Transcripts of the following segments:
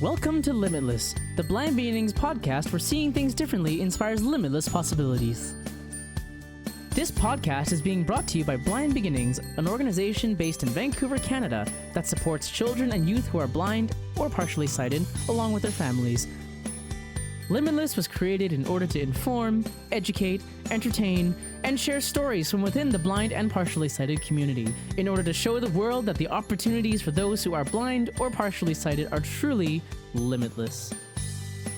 Welcome to Limitless, the Blind Beginnings podcast where seeing things differently inspires limitless possibilities. This podcast is being brought to you by Blind Beginnings, an organization based in Vancouver, Canada, that supports children and youth who are blind or partially sighted, along with their families. Limitless was created in order to inform, educate, entertain, and share stories from within the blind and partially sighted community in order to show the world that the opportunities for those who are blind or partially sighted are truly limitless.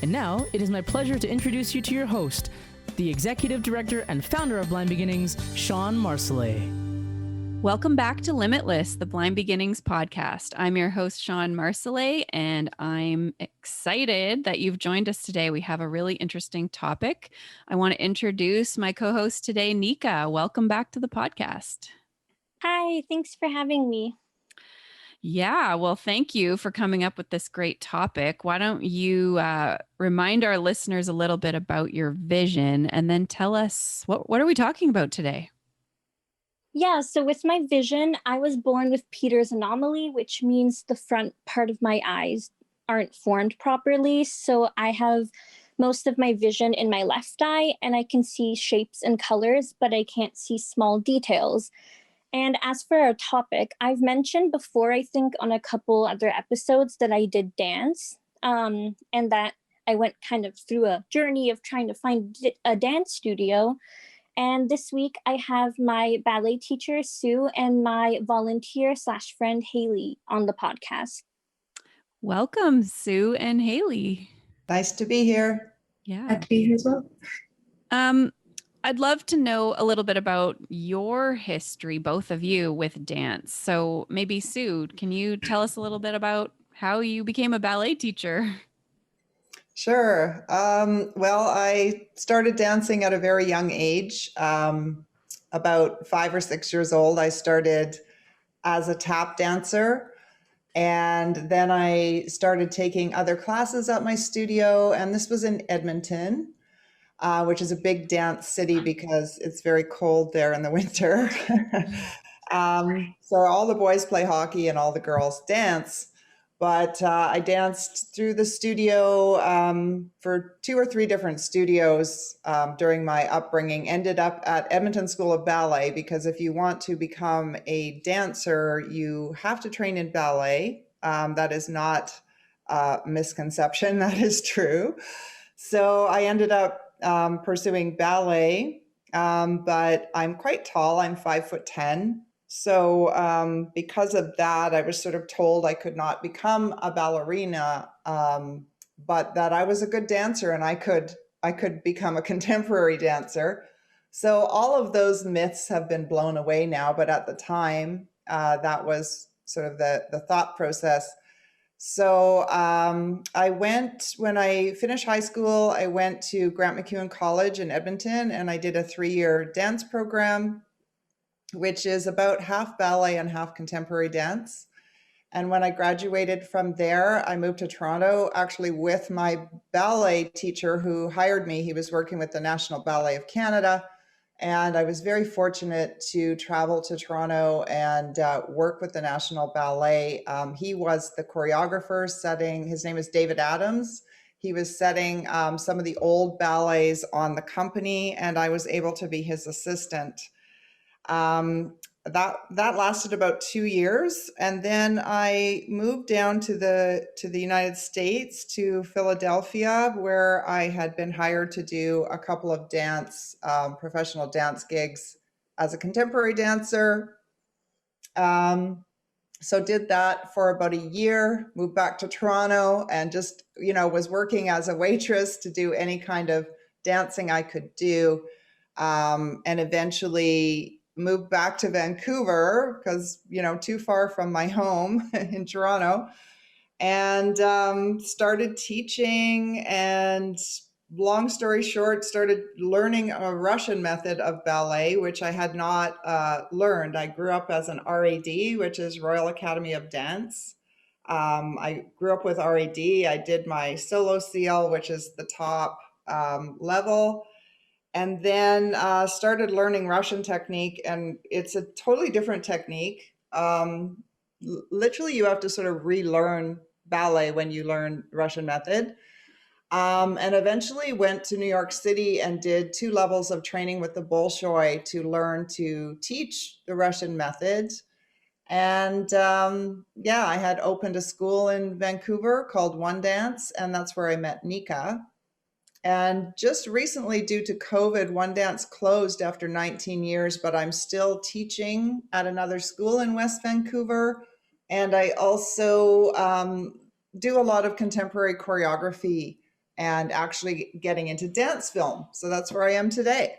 And now, it is my pleasure to introduce you to your host, the Executive Director and Founder of Blind Beginnings, Shawn Marcellet. Welcome back to Limitless, the Blind Beginnings podcast. I'm your host, Shawn Marcellet, and I'm excited that you've joined us today. We have a really interesting topic. I want to introduce my co-host today, Nika. Welcome back to the podcast. Hi, thanks for having me. Yeah, well, thank you for coming up with this great topic. Why don't you remind our listeners a little bit about your vision and then tell us what are we talking about today? Yeah, so with my vision, I was born with Peter's anomaly, which means the front part of my eyes aren't formed properly. So I have most of my vision in my left eye, and I can see shapes and colors, but I can't see small details. And as for our topic, I've mentioned before, I think on a couple other episodes, that I did dance, and that I went kind of through a journey of trying to find a dance studio. And this week I have my ballet teacher, Sue, and my volunteer/friend, Haley, on the podcast. Welcome, Sue and Haley. Nice to be here. Yeah. Glad to be here as well. I'd love to know a little bit about your history, both of you, with dance. So maybe Sue, can you tell us a little bit about how you became a ballet teacher? Sure. Well, I started dancing at a very young age. About 5 or 6 years old, I started as a tap dancer. And then I started taking other classes at my studio. And this was in Edmonton, which is a big dance city because it's very cold there in the winter. So all the boys play hockey and all the girls dance. But I danced through the studio for 2 or 3 different studios during my upbringing, ended up at Edmonton School of Ballet, because if you want to become a dancer, you have to train in ballet. That is not a misconception, that is true. So I ended up pursuing ballet, but I'm quite tall, I'm 5'10". So because of that, I was sort of told I could not become a ballerina, but that I was a good dancer and I could become a contemporary dancer. So all of those myths have been blown away now, but at the time, that was sort of the thought process. So when I finished high school, I went to Grant MacEwan College in Edmonton, and I did a 3-year dance program, which is about half ballet and half contemporary dance. And when I graduated from there, I moved to Toronto, actually with my ballet teacher who hired me. He was working with the National Ballet of Canada. And I was very fortunate to travel to Toronto and work with the National Ballet. He was the choreographer setting, his name is David Adams. He was setting some of the old ballets on the company, and I was able to be his assistant. That lasted about 2 years, and then I moved down to the United States, to Philadelphia, where I had been hired to do a couple of professional dance gigs as a contemporary dancer. So did that for about a year, moved back to Toronto, and just, was working as a waitress to do any kind of dancing I could do, and eventually moved back to Vancouver because, too far from my home in Toronto, and started teaching. And long story short, started learning a Russian method of ballet, which I had not learned. I grew up as an RAD, which is Royal Academy of Dance. I grew up with RAD. I did my solo CL, which is the top level. And then started learning Russian technique, and it's a totally different technique. Literally, you have to sort of relearn ballet when you learn Russian method. And eventually went to New York City and did 2 levels of training with the Bolshoi to learn to teach the Russian method. And I had opened a school in Vancouver called One Dance, and that's where I met Nika. And just recently, due to COVID, One Dance closed after 19 years, but I'm still teaching at another school in West Vancouver. And I also do a lot of contemporary choreography and actually getting into dance film. So that's where I am today.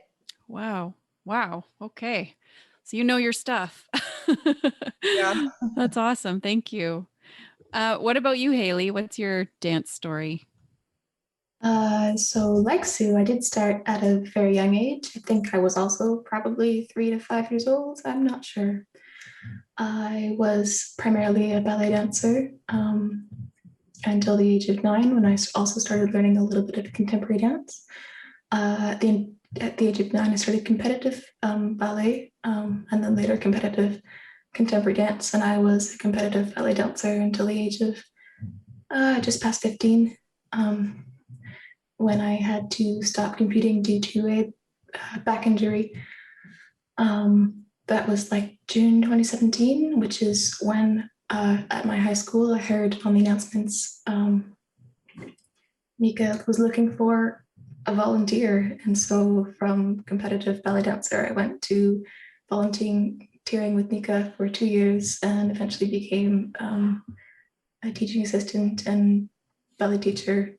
Wow. Wow. Okay. So you know your stuff. Yeah. That's awesome. Thank you. What about you, Haley? What's your dance story? So like Sue, I did start at a very young age. I think I was also probably 3 to 5 years old. I'm not sure. I was primarily a ballet dancer until the age of 9, when I also started learning a little bit of contemporary dance. At the age of 9, I started competitive ballet and then later competitive contemporary dance. And I was a competitive ballet dancer until the age of just past 15. When I had to stop competing due to a back injury. That was like June 2017, which is when at my high school I heard on the announcements Nika was looking for a volunteer. And so from competitive ballet dancer, I went to volunteering with Nika for 2 years and eventually became a teaching assistant and ballet teacher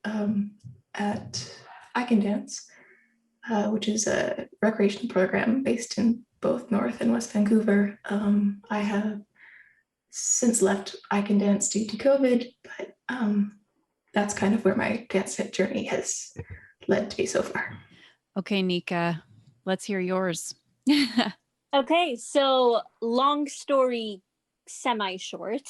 at I Can Dance, which is a recreational program based in both North and West Vancouver. I have since left I Can Dance due to COVID, but that's kind of where my dance journey has led to me so far. Okay, Nika, let's hear yours. Okay, so long story, semi-short.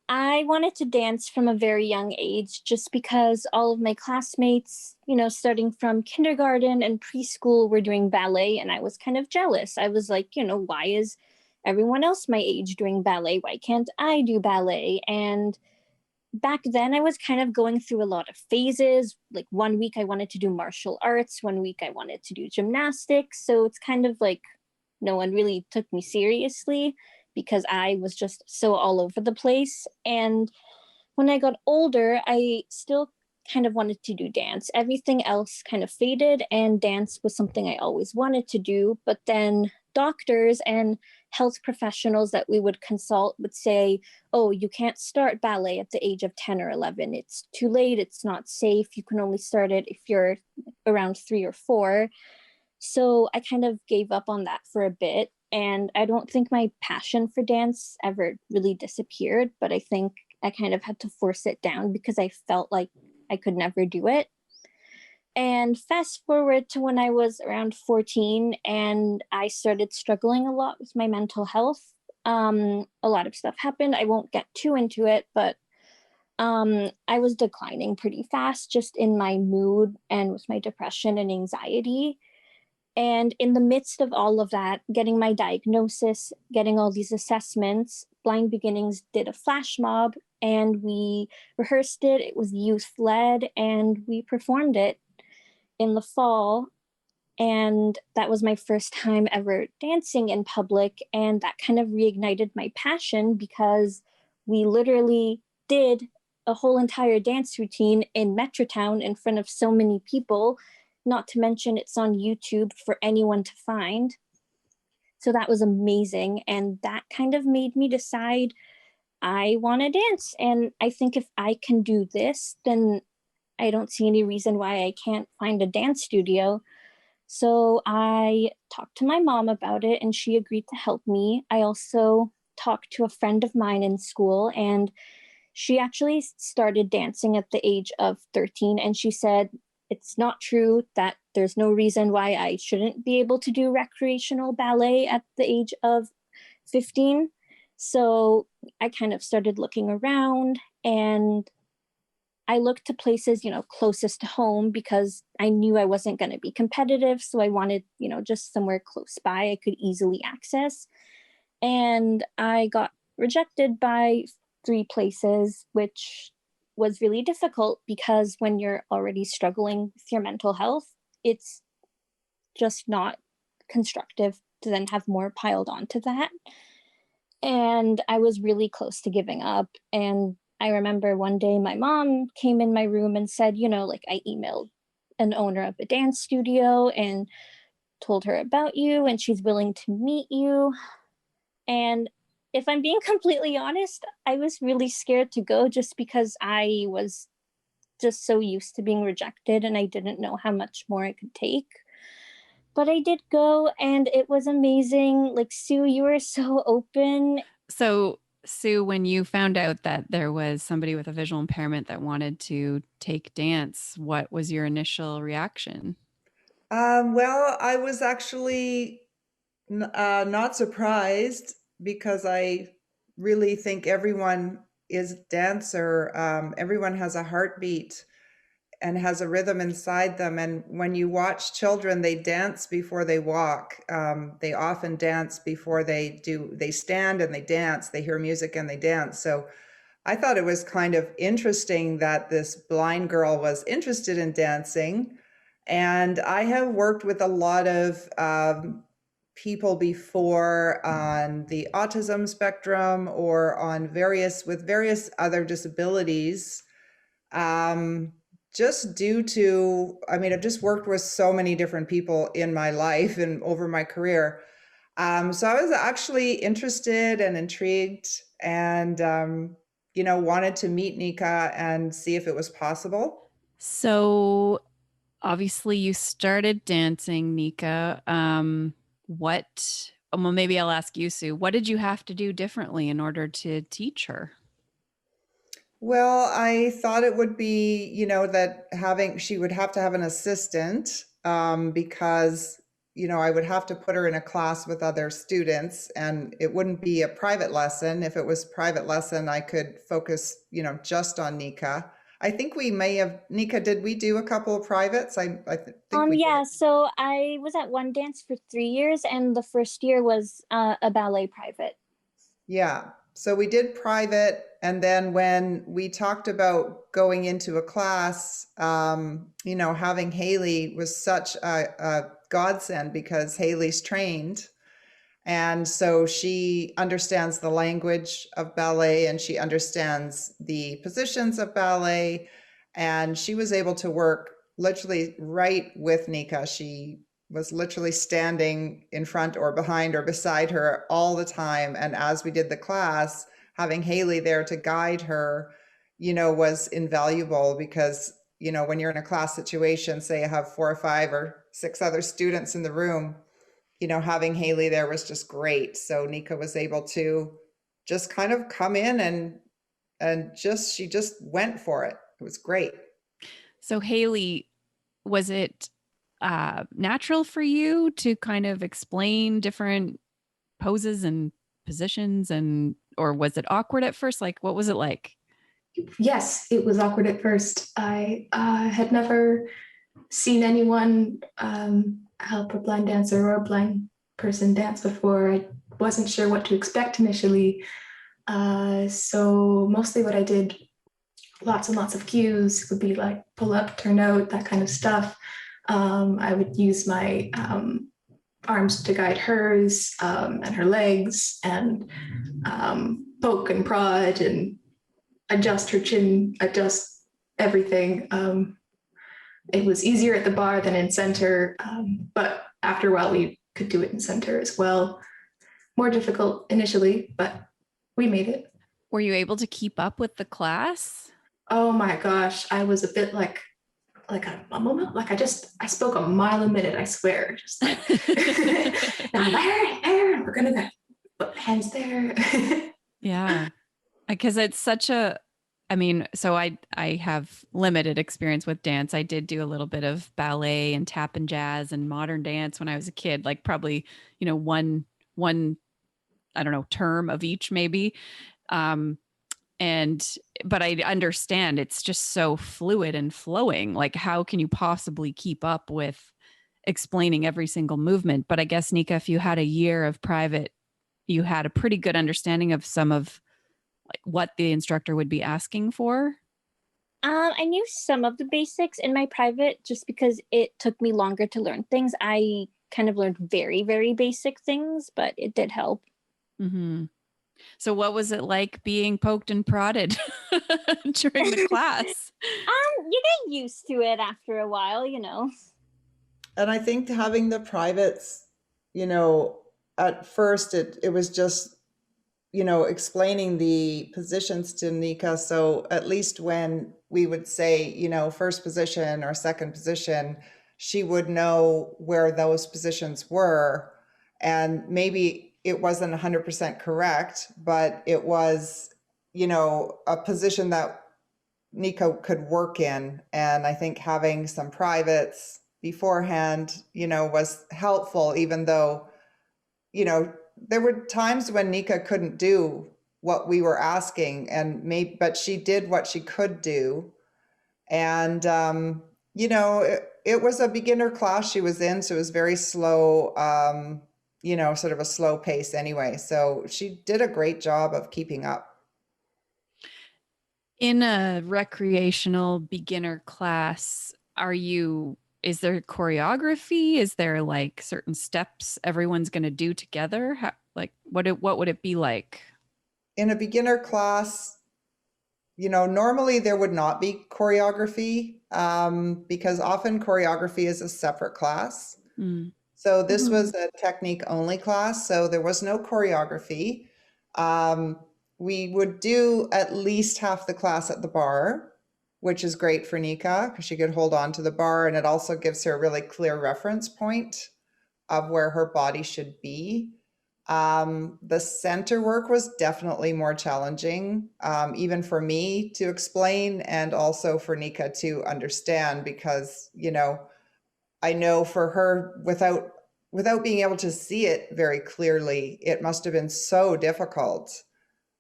I wanted to dance from a very young age just because all of my classmates, starting from kindergarten and preschool were doing ballet, and I was kind of jealous. I was like, why is everyone else my age doing ballet? Why can't I do ballet? And back then I was kind of going through a lot of phases. Like 1 week I wanted to do martial arts, 1 week I wanted to do gymnastics. So it's kind of like no one really took me seriously because I was just so all over the place. And when I got older, I still kind of wanted to do dance. Everything else kind of faded, and dance was something I always wanted to do. But then doctors and health professionals that we would consult would say, oh, you can't start ballet at the age of 10 or 11. It's too late. It's not safe. You can only start it if you're around 3 or 4. So I kind of gave up on that for a bit. And I don't think my passion for dance ever really disappeared, but I think I kind of had to force it down because I felt like I could never do it. And fast forward to when I was around 14 and I started struggling a lot with my mental health. A lot of stuff happened. I won't get too into it, but I was declining pretty fast just in my mood and with my depression and anxiety. And in the midst of all of that, getting my diagnosis, getting all these assessments, Blind Beginnings did a flash mob and we rehearsed it. It was youth led and we performed it in the fall. And that was my first time ever dancing in public. And that kind of reignited my passion because we literally did a whole entire dance routine in Metrotown in front of so many people. Not to mention it's on YouTube for anyone to find. So that was amazing. And that kind of made me decide I want to dance. And I think if I can do this, then I don't see any reason why I can't find a dance studio. So I talked to my mom about it and she agreed to help me. I also talked to a friend of mine in school and she actually started dancing at the age of 13. And she said, it's not true that there's no reason why I shouldn't be able to do recreational ballet at the age of 15. So I kind of started looking around and I looked to places, closest to home because I knew I wasn't going to be competitive. So I wanted, just somewhere close by I could easily access. And I got rejected by 3 places, which was really difficult because when you're already struggling with your mental health, it's just not constructive to then have more piled onto that. And I was really close to giving up. And I remember one day my mom came in my room and said, like, I emailed an owner of a dance studio and told her about you, and she's willing to meet you. And if I'm being completely honest, I was really scared to go just because I was just so used to being rejected and I didn't know how much more I could take. But I did go and it was amazing. Like, Sue, you were so open. So, Sue, when you found out that there was somebody with a visual impairment that wanted to take dance, what was your initial reaction? Well, I was actually not surprised because I really think everyone is a dancer. Everyone has a heartbeat and has a rhythm inside them. And when you watch children, they dance before they walk. They often dance before they stand and they dance, they hear music and they dance. So I thought it was kind of interesting that this blind girl was interested in dancing. And I have worked with a lot of people before on the autism spectrum or on various other disabilities. Just due to, I've just worked with so many different people in my life and over my career. So I was actually interested and intrigued and, wanted to meet Nika and see if it was possible. So obviously you started dancing, Nika. Well, maybe I'll ask you, Sue, what did you have to do differently in order to teach her? Well, I thought it would be, that she would have to have an assistant because, I would have to put her in a class with other students and it wouldn't be a private lesson. If it was private lesson, I could focus, just on Nika. I think we may have, Nika, did we do a couple of privates? I think we Yeah, did. so I was at One Dance for 3 years and the first year was a ballet private. Yeah. So we did private. And then when we talked about going into a class, having Haley was such a godsend because Haley's trained. And so she understands the language of ballet and she understands the positions of ballet. And she was able to work literally right with Nika. She was literally standing in front or behind or beside her all the time. And as we did the class, having Haley there to guide her, was invaluable because, when you're in a class situation, say you have 4 or 5 or 6 other students in the room, having Haley there was just great. So Nika was able to just kind of come in and she just went for it. It was great. So Haley, was it natural for you to kind of explain different poses and positions or was it awkward at first? Like, what was it like? Yes, it was awkward at first. I had never seen anyone help a blind dancer or a blind person dance before. I wasn't sure what to expect initially. So mostly what I did, lots and lots of cues, would be like pull up, turn out, that kind of stuff. I would use my arms to guide hers and her legs and poke and prod and adjust her chin, adjust everything. It was easier at the bar than in center, but after a while we could do it in center as well. More difficult initially, but we made it. Were you able to keep up with the class? Oh my gosh, I was a bit like a moment, like I spoke a mile a minute, I swear. Just like, now there, we're gonna go, put hands there. Yeah, because it's such a, so I have limited experience with dance. I did do a little bit of ballet and tap and jazz and modern dance when I was a kid, like probably, one, I don't know, term of each maybe. But I understand it's just so fluid and flowing. Like, how can you possibly keep up with explaining every single movement? But I guess, Nika, if you had a year of private, you had a pretty good understanding of some of what the instructor would be asking for? I knew some of the basics in my private just because it took me longer to learn things. I kind of learned very, very basic things, but it did help. Mm-hmm. So what was it like being poked and prodded during the class? You get used to it after a while, And I think having the privates, at first it was just, explaining the positions to Nika. So at least when we would say, first position or second position, she would know where those positions were. And maybe it wasn't 100% correct, but it was, a position that Nika could work in. And I think having some privates beforehand, was helpful, even though, there were times when Nika couldn't do what we were asking, but she did what she could do. And, it was a beginner class she was in, so it was very slow, sort of a slow pace anyway. So she did a great job of keeping up. In a recreational beginner class, is there choreography? Is there like certain steps everyone's going to do together? What would it be like? In a beginner class, normally there would not be choreography, because often choreography is a separate class. Mm. So this was a technique only class, so there was no choreography. We would do at least half the class at the bar, which is great for Nika because she could hold on to the bar, and it also gives her a really clear reference point of where her body should be. The center work was definitely more challenging, even for me to explain and also for Nika to understand, because, I know for her, without being able to see it very clearly, it must have been so difficult.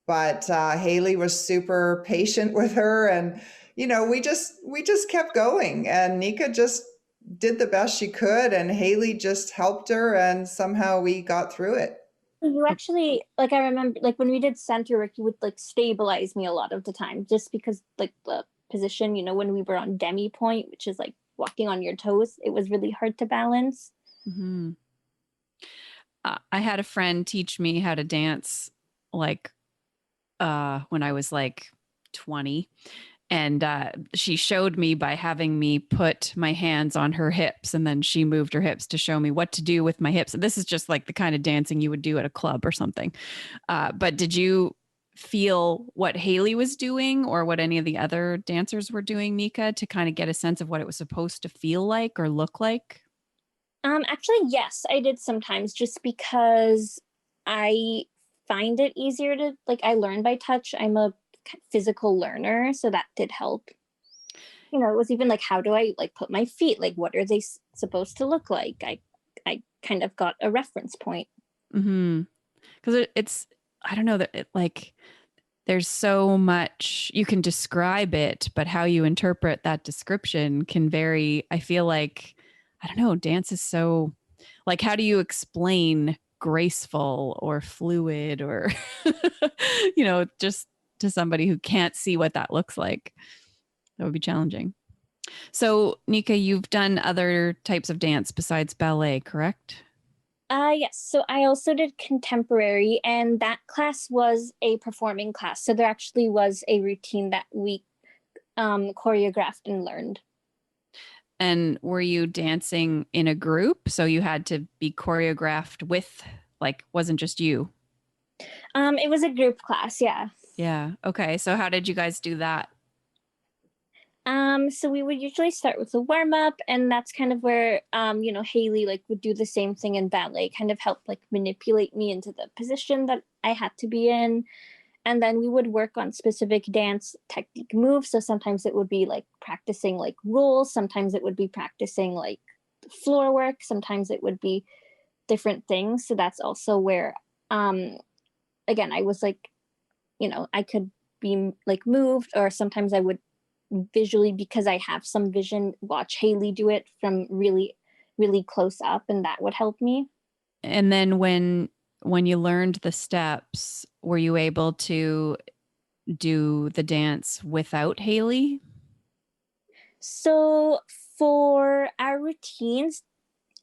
But Haley was super patient with her, and we just kept going, and Nika just did the best she could, and Haley just helped her, and somehow we got through it. You actually, like, I remember, like, when we did center work, you would, like, stabilize me a lot of the time, just because, like, the position, when we were on demi point, which is, like, walking on your toes, it was really hard to balance. Mm-hmm. I had a friend teach me how to dance, like, when I was like 20. And she showed me by having me put my hands on her hips, and then she moved her hips to show me what to do with my hips. And this is just like the kind of dancing you would do at a club or something. But did you feel what Haley was doing or what any of the other dancers were doing, Nika, to kind of get a sense of what it was supposed to feel like or look like? Actually, yes, I did sometimes, just because I find it easier to, like, I learn by touch. I'm a physical learner, so that did help. It was even like, how do I, like, put my feet, like, what are they supposed to look like? I kind of got a reference point. Mm-hmm. Because it's, I don't know, that it, like, there's so much you can describe it, but how you interpret that description can vary. I feel like, I don't know, dance is so, like, how do you explain graceful or fluid or, just to somebody who can't see what that looks like? That would be challenging. So, Nika, you've done other types of dance besides ballet, correct? Yes. So I also did contemporary, and that class was a performing class. So there actually was a routine that we choreographed and learned. And were you dancing in a group? So you had to be choreographed with, like, wasn't just you? It was a group class, yeah. Yeah. Okay. So how did you guys do that? So we would usually start with a warm up, and that's kind of where, Haley, like, would do the same thing in ballet, kind of help, like, manipulate me into the position that I had to be in. And then we would work on specific dance technique moves. So sometimes it would be like practicing like rules. Sometimes it would be practicing like floor work. Sometimes it would be different things. So that's also where, again, I was like, I could be like moved, or sometimes I would visually, because I have some vision, watch Haley do it from really, really close up, and that would help me. And then when you learned the steps, were you able to do the dance without Haley? So for our routines,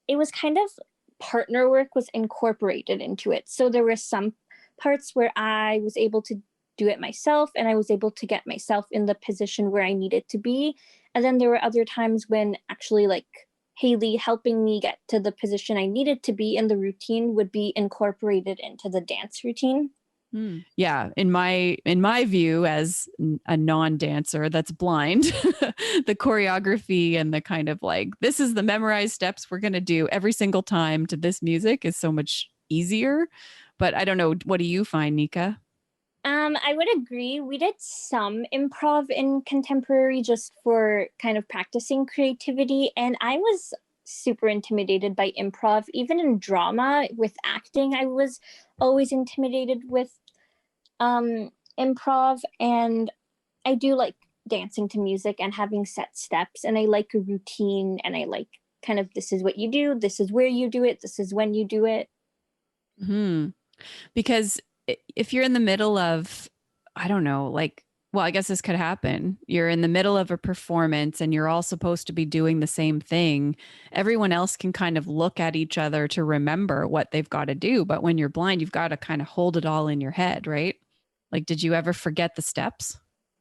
it was kind of partner work was incorporated into it. So there were some parts where I was able to do it myself and I was able to get myself in the position where I needed to be. And then there were other times when actually like Haley helping me get to the position I needed to be in the routine would be incorporated into the dance routine. Yeah, in my view as a non-dancer that's blind, the choreography and the kind of like, this is the memorized steps we're going to do every single time to this music is so much easier. But I don't know, what do you find, Nika? I would agree. We did some improv in contemporary just for kind of practicing creativity. And I was super intimidated by improv. Even in drama with acting, I was always intimidated with improv. And I do like dancing to music and having set steps. And I like a routine. And I like kind of this is what you do. This is where you do it. This is when you do it. Because if you're in the middle of, I don't know, like, well, I guess this could happen. You're in the middle of a performance and you're all supposed to be doing the same thing. Everyone else can kind of look at each other to remember what they've got to do. But when you're blind, you've got to kind of hold it all in your head, right? Like, did you ever forget the steps?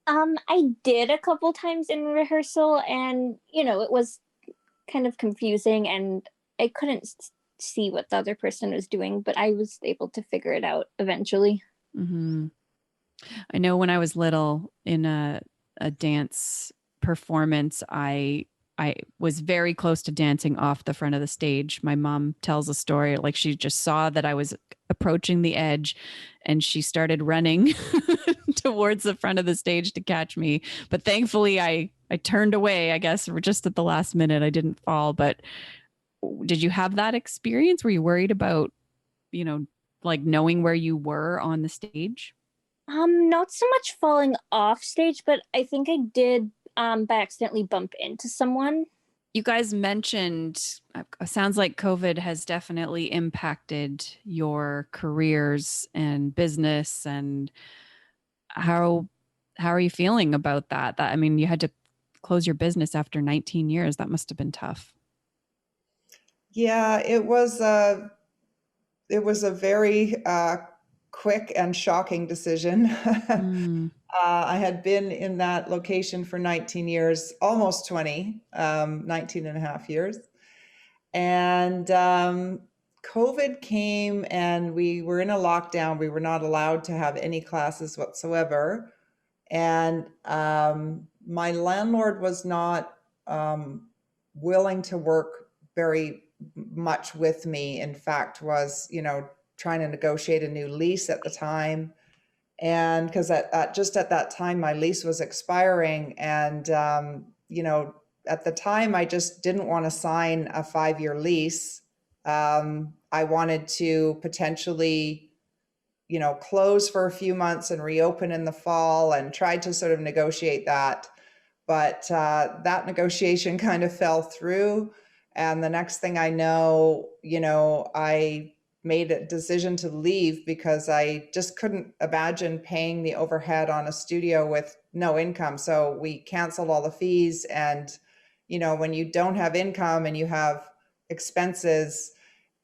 I did a couple times in rehearsal and, it was kind of confusing and I couldn't see what the other person was doing, but I was able to figure it out eventually. Mm-hmm. I know when I was little in a dance performance, I was very close to dancing off the front of the stage. My mom tells a story like she just saw that I was approaching the edge and she started running towards the front of the stage to catch me. But thankfully I turned away, I guess, just at the last minute. I didn't fall. But did you have that experience? Were you worried about, like knowing where you were on the stage? Not so much falling off stage, but I think I did by accidentally bump into someone. You guys mentioned, sounds like COVID has definitely impacted your careers and business. And how are you feeling about that? I mean, you had to close your business after 19 years. That must have been tough. Yeah, it was a very quick and shocking decision. I had been in that location for 19 years, almost 20, 19 and a half years. And COVID came and we were in a lockdown. We were not allowed to have any classes whatsoever. And my landlord was not willing to work very much with me. In fact, was, trying to negotiate a new lease at the time. And because just at that time, my lease was expiring. And, at the time, I just didn't want to sign a 5-year lease. I wanted to potentially, close for a few months and reopen in the fall and tried to sort of negotiate that. But that negotiation kind of fell through. And the next thing I know, I made a decision to leave because I just couldn't imagine paying the overhead on a studio with no income. So we canceled all the fees. And, when you don't have income and you have expenses,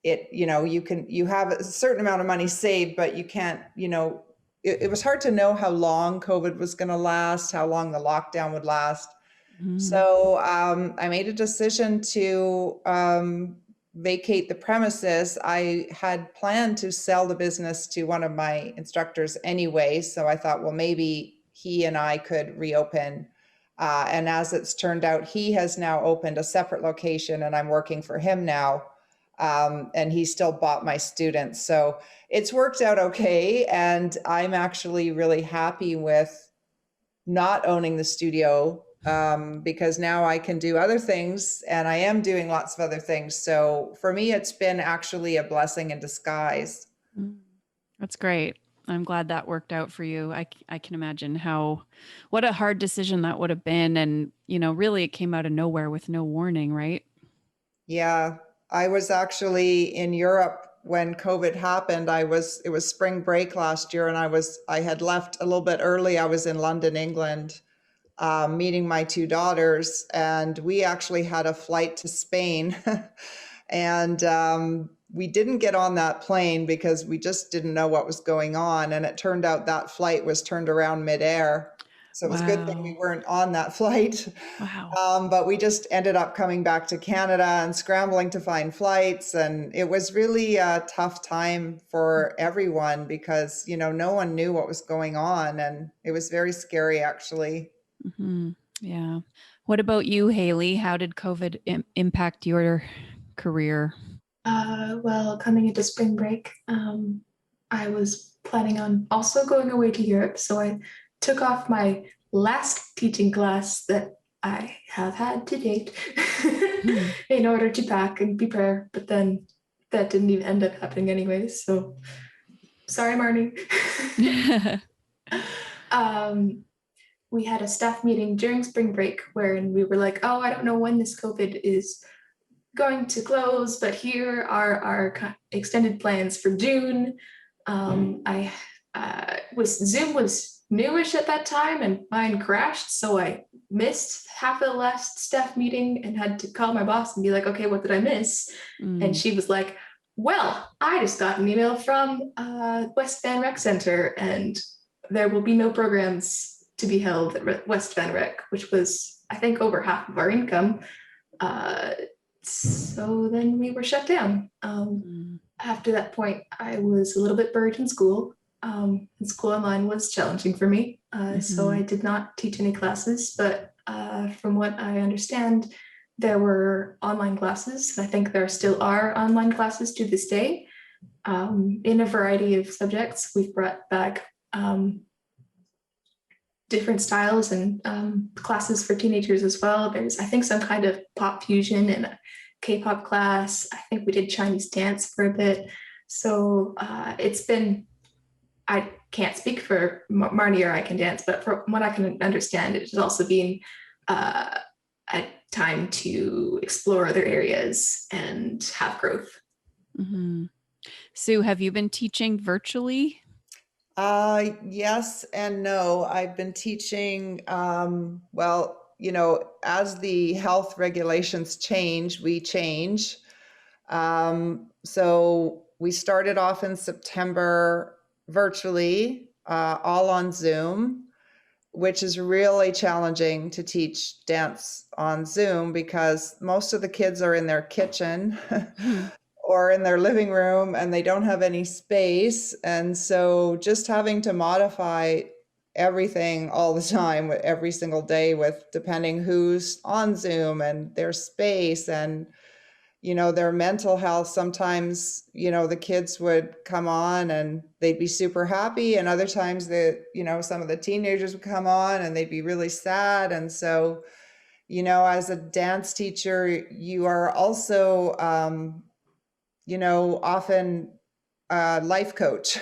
you have a certain amount of money saved, but you can't, it was hard to know how long COVID was going to last, how long the lockdown would last. So I made a decision to vacate the premises. I had planned to sell the business to one of my instructors anyway. So I thought, well, maybe he and I could reopen. And as it's turned out, he has now opened a separate location and I'm working for him now. And he still bought my students. So it's worked out okay. And I'm actually really happy with not owning the studio because now I can do other things and I am doing lots of other things. So for me, it's been actually a blessing in disguise. That's great. I'm glad that worked out for you. I can imagine what a hard decision that would have been. And, really it came out of nowhere with no warning, right? Yeah. I was actually in Europe when COVID happened, it was spring break last year, and I had left a little bit early. I was in London, England, meeting my two daughters, and we actually had a flight to Spain. And we didn't get on that plane because we just didn't know what was going on. And it turned out that flight was turned around midair. So it was a good thing we weren't on that flight. Wow. But we just ended up coming back to Canada and scrambling to find flights. And it was really a tough time for everyone because, no one knew what was going on. And it was very scary, actually. Mm-hmm. Yeah. What about you, Haley? How did COVID impact your career? Well, coming into spring break, I was planning on also going away to Europe. So I took off my last teaching class that I have had to date in order to pack and prepare. But then that didn't even end up happening anyways. So sorry, Marnie. We had a staff meeting during spring break wherein we were like, oh, I don't know when this COVID is going to close, but here are our extended plans for June. Zoom was newish at that time and mine crashed, so I missed half of the last staff meeting and had to call my boss and be like, okay, what did I miss? And she was like, well, I just got an email from West Van Rec Center and there will be no programs to be held at West Van Rec, which was, I think, over half of our income. So then we were shut down. After that point, I was a little bit buried in school. And school online was challenging for me. So I did not teach any classes, but from what I understand, there were online classes. And I think there still are online classes to this day in a variety of subjects. We've brought back different styles and classes for teenagers as well. There's, I think, some kind of pop fusion and a K-pop class. I think we did Chinese dance for a bit. So it's been, I can't speak for Marnie or I Can Dance, but from what I can understand, it has also been a time to explore other areas and have growth. Sue, have you been teaching virtually? Yes and no. I've been teaching, as the health regulations change, we change. So we started off in September virtually, all on Zoom, which is really challenging to teach dance on Zoom because most of the kids are in their kitchen. Or in their living room and they don't have any space. And so just having to modify everything all the time, every single day, with depending who's on Zoom and their space and, their mental health. Sometimes, the kids would come on and they'd be super happy. And other times some of the teenagers would come on and they'd be really sad. And so, as a dance teacher, you are also, often a life coach.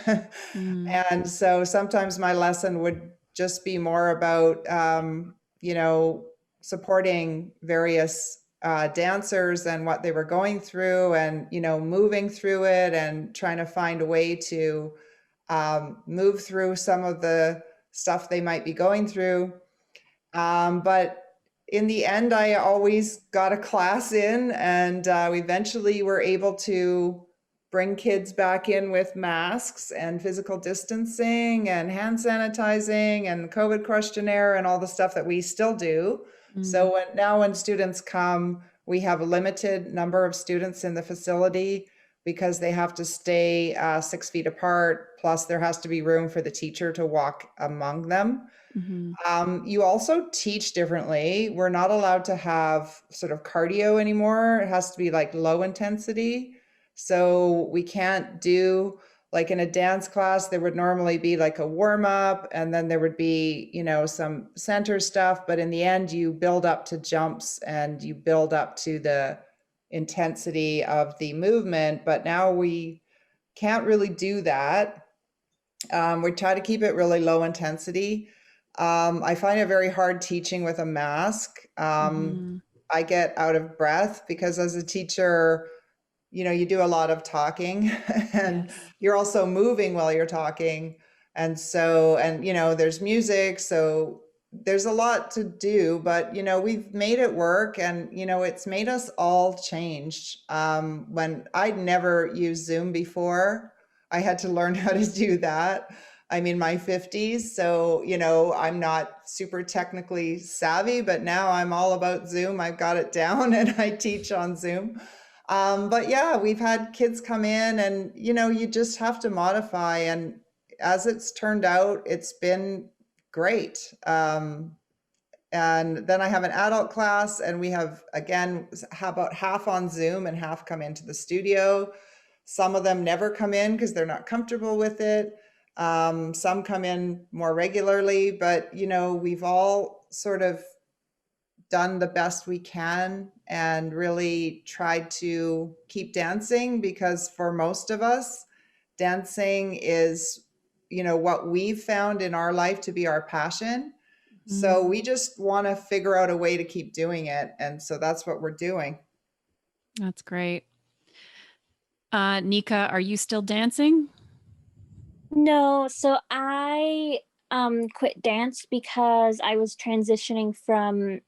And so sometimes my lesson would just be more about, supporting various dancers and what they were going through and, moving through it and trying to find a way to move through some of the stuff they might be going through. But in the end, I always got a class in, and we eventually were able to bring kids back in with masks and physical distancing and hand sanitizing and COVID questionnaire and all the stuff that we still do. So when students come, we have a limited number of students in the facility because they have to stay 6 feet apart. Plus there has to be room for the teacher to walk among them. You also teach differently. We're not allowed to have sort of cardio anymore. It has to be like low intensity. So we can't do, like in a dance class, there would normally be like a warm up and then there would be, some center stuff. But in the end, you build up to jumps and you build up to the intensity of the movement. But now we can't really do that. We try to keep it really low intensity. I find it very hard teaching with a mask. I get out of breath because as a teacher, you do a lot of talking and Yes. you're also moving while you're talking. And so, and, there's music. So there's a lot to do, but, we've made it work and, it's made us all change. When I'd never used Zoom before, I had to learn how to do that. I'm in my 50s, so, I'm not super technically savvy, but now I'm all about Zoom. I've got it down and I teach on Zoom. But yeah, we've had kids come in and, you just have to modify. And as it's turned out, it's been great. And then I have an adult class and we have, again, about half on Zoom and half come into the studio. Some of them never come in because they're not comfortable with it. Some come in more regularly, but, we've all sort of done the best we can and really tried to keep dancing, because for most of us, dancing is, what we've found in our life to be our passion. So we just want to figure out a way to keep doing it. And so that's what we're doing. That's great. Nika, are you still dancing? No, so I quit dance because I was transitioning from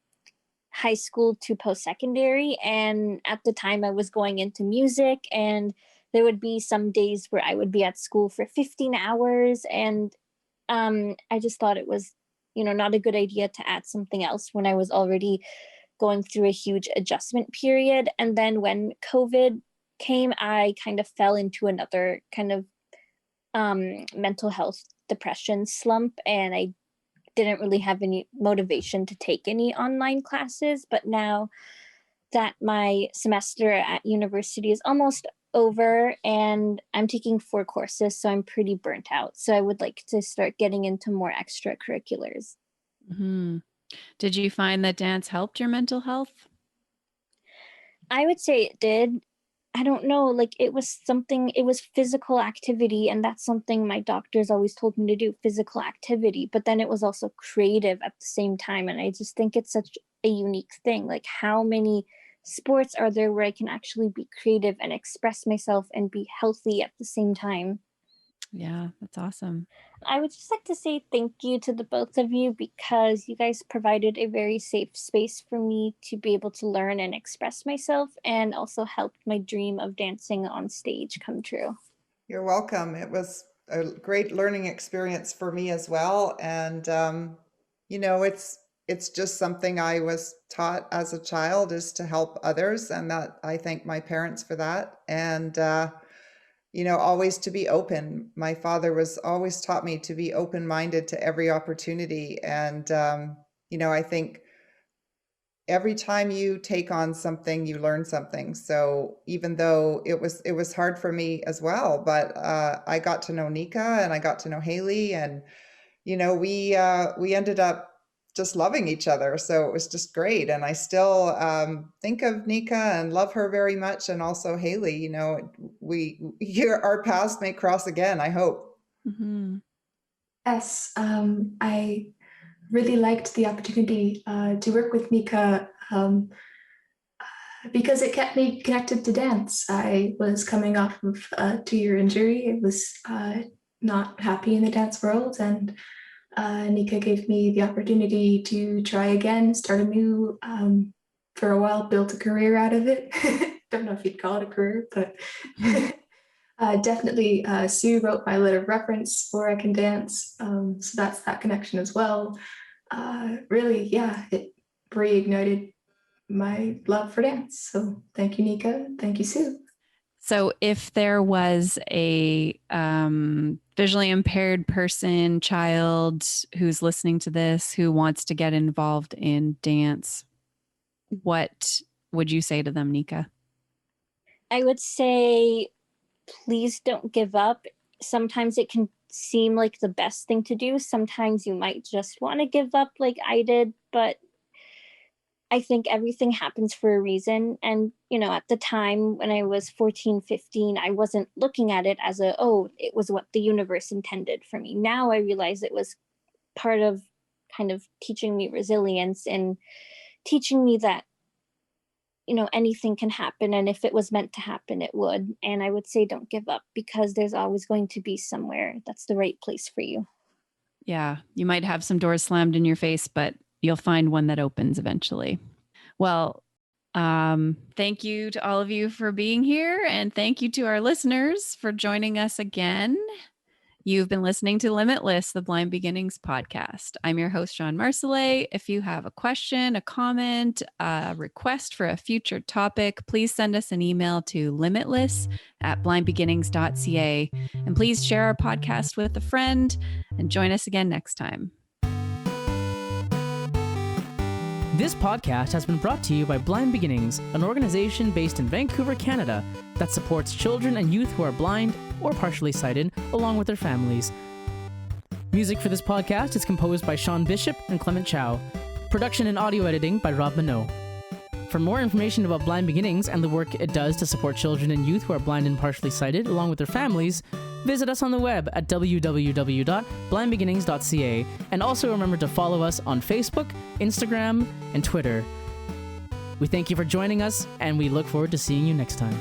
high school to post-secondary, and at the time I was going into music, and there would be some days where I would be at school for 15 hours, and I just thought it was, not a good idea to add something else when I was already going through a huge adjustment period. And then when COVID came, I kind of fell into another kind of mental health depression slump, and I didn't really have any motivation to take any online classes. But now that my semester at university is almost over and I'm taking 4 courses, so I'm pretty burnt out. So I would like to start getting into more extracurriculars. Mm-hmm. Did you find that dance helped your mental health? I would say it did. I don't know, like it was physical activity, and that's something my doctors always told me to do, physical activity, but then it was also creative at the same time. And I just think it's such a unique thing. Like, how many sports are there where I can actually be creative and express myself and be healthy at the same time? Yeah, that's awesome. I would just like to say thank you to the both of you, because you guys provided a very safe space for me to be able to learn and express myself, and also helped my dream of dancing on stage come true. You're welcome. It was a great learning experience for me as well. And, it's just something I was taught as a child, is to help others. And that I thank my parents for that. And, always to be open. My father was always taught me to be open-minded to every opportunity. And, I think every time you take on something, you learn something. So even though it was hard for me as well, but I got to know Nika and I got to know Haley, and we ended up just loving each other. So it was just great, and I still think of Nika and love her very much, and also Haley. Our paths may cross again, I hope. Mm-hmm. Yes, I really liked the opportunity to work with Nika because it kept me connected to dance. I was coming off of a 2-year injury. I was not happy in the dance world, and Nika gave me the opportunity to try again, start anew. For a while, built a career out of it. Don't know if you'd call it a career, but definitely Sue wrote my letter of reference for I Can Dance. So that's that connection as well. Really, yeah, it reignited my love for dance. So thank you, Nika. Thank you, Sue. So if there was a visually impaired person, child who's listening to this, who wants to get involved in dance, what would you say to them, Nika? I would say, please don't give up. Sometimes it can seem like the best thing to do. Sometimes you might just want to give up like I did, but I think everything happens for a reason. And, at the time when I was 14, 15, I wasn't looking at it as it was what the universe intended for me. Now I realize it was part of kind of teaching me resilience and teaching me that anything can happen. And if it was meant to happen, it would. And I would say don't give up, because there's always going to be somewhere that's the right place for you. Yeah. You might have some doors slammed in your face, but you'll find one that opens eventually. Well, thank you to all of you for being here. And thank you to our listeners for joining us again. You've been listening to Limitless, the Blind Beginnings podcast. I'm your host, Shawn Marcellet. If you have a question, a comment, a request for a future topic, please send us an email to limitless@blindbeginnings.ca. And please share our podcast with a friend and join us again next time. This podcast has been brought to you by Blind Beginnings, an organization based in Vancouver, Canada, that supports children and youth who are blind or partially sighted, along with their families. Music for this podcast is composed by Sean Bishop and Clement Chow. Production and audio editing by Rob Minot. For more information about Blind Beginnings and the work it does to support children and youth who are blind and partially sighted, along with their families, visit us on the web at www.blindbeginnings.ca, and also remember to follow us on Facebook, Instagram, and Twitter. We thank you for joining us, and we look forward to seeing you next time.